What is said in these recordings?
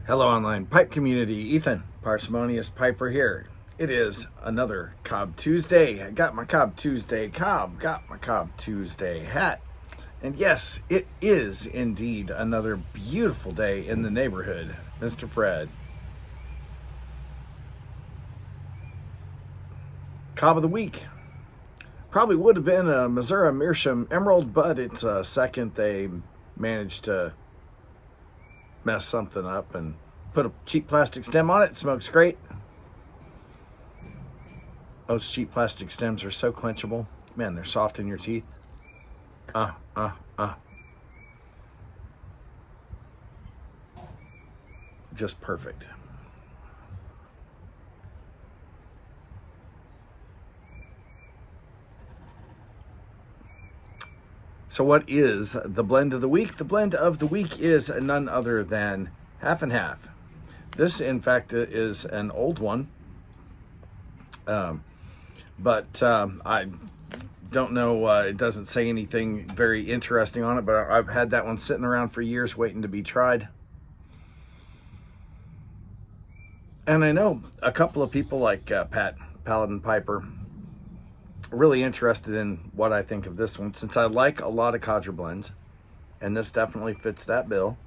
Hello, online pipe community. Ethan, Parsimonious Piper here. It is another Cobb Tuesday. I got my Cobb Tuesday cob, got my Cobb Tuesday hat. And yes, it is indeed another beautiful day in the neighborhood, Mr. Fred. Cobb of the week. Probably would have been a Missouri Meerschaum Emerald, but it's a second. They managed to mess something up and put a cheap plastic stem on it. It smokes great. Those cheap plastic stems are so clenchable. Man, they're soft in your teeth. Just perfect. So what is the blend of the week? The blend of the week is none other than Half and Half. This, in fact, is an old one. But I don't know, it doesn't say anything very interesting on it, but I've had that one sitting around for years waiting to be tried. And I know a couple of people like Pat Paladin Piper really interested in what I think of this one, since I like a lot of Cadre blends, and this definitely fits that bill.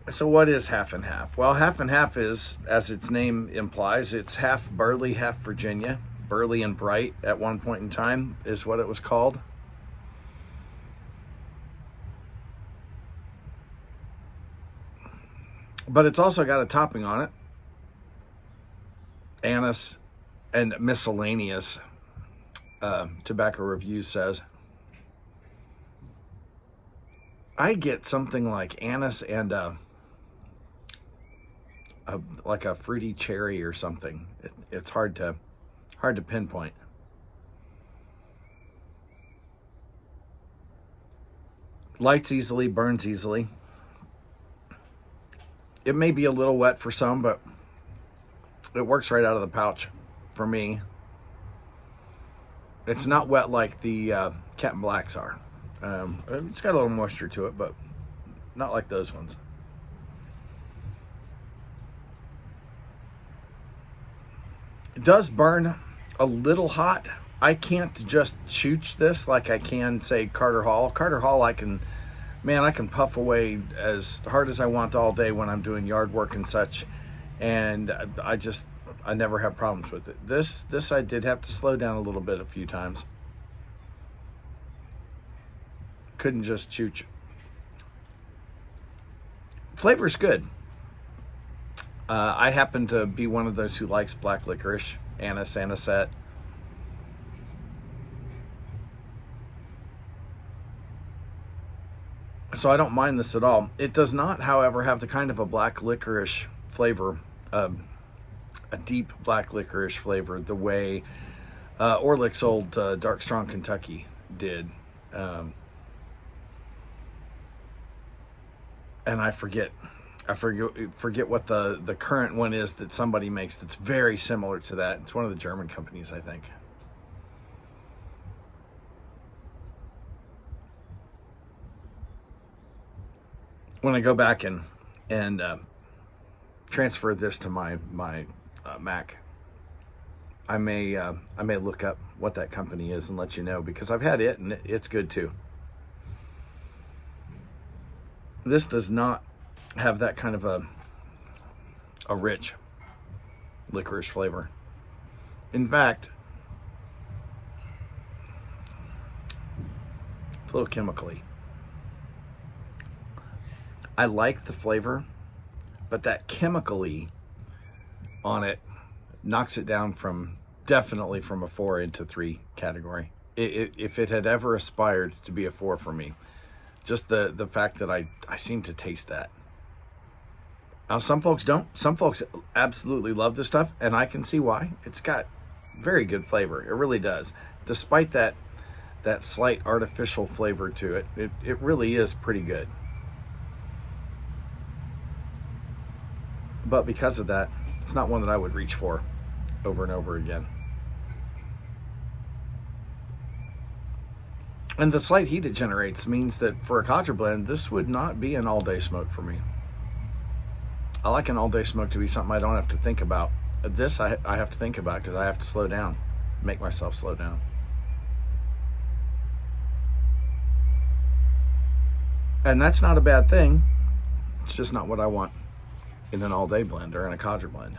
So what is Half and Half? Well, Half and Half is, as its name implies, it's half Burley, half Virginia. Burley and Bright at one point in time is what it was called. But it's also got a topping on it. Anise and miscellaneous, Tobacco Review says. I get something like anise and like a fruity cherry or something. It's hard to pinpoint. Lights easily, burns easily. It may be a little wet for some, but it works right out of the pouch for me. It's not wet like the Captain Blacks are. It's got a little moisture to it, but not like those ones. It does burn a little hot. I can't just chooch this like I can, say, Carter Hall. Carter Hall, I can puff away as hard as I want all day when I'm doing yard work and such, and I never have problems with it. This I did have to slow down a little bit a few times. Couldn't just chooch. Flavor's good. I happen to be one of those who likes black licorice, anise, anisette. So I don't mind this at all. It does not, however, have the kind of a black licorice flavor, a deep black licorice flavor, the way Orlick's old Dark Strong Kentucky did. And I forget what the current one is that somebody makes that's very similar to that. It's one of the German companies, I think. When I go back and transfer this to my Mac, I may look up what that company is and let you know, because I've had it and it's good too. This does not have that kind of a rich licorice flavor. In fact, it's a little chemically. I like the flavor, but that chemically on it knocks it down definitely from a 4 into 3 category. If it had ever aspired to be a 4 for me, just the fact that I seem to taste that. Now, some folks don't. Some folks absolutely love this stuff, and I can see why. It's got very good flavor. It really does. Despite that slight artificial flavor to it, it really is pretty good. But because of that, it's not one that I would reach for over and over again. And the slight heat it generates means that for a Cadre blend, this would not be an all-day smoke for me. I like an all-day smoke to be something I don't have to think about. This I have to think about because I have to slow down, make myself slow down. And that's not a bad thing. It's just not what I want in an all-day blend or in a Cadre blend.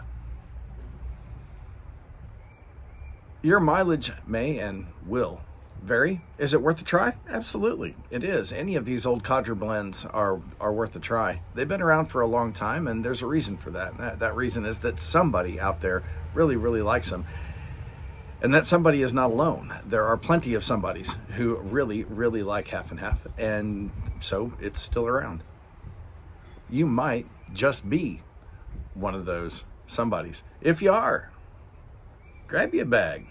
Your mileage may and will vary. Is it worth a try? Absolutely, it is. Any of these old Cadre blends are worth a try. They've been around for a long time, and there's a reason for that. That reason is that somebody out there really, really likes them. And that somebody is not alone. There are plenty of somebodies who really, really like Half and Half, and so it's still around. You might just be one of those somebodies. If you are, grab you a bag.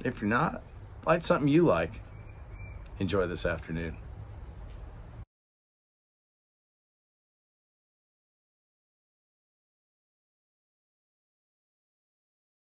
If you're not, light something you like. Enjoy this afternoon.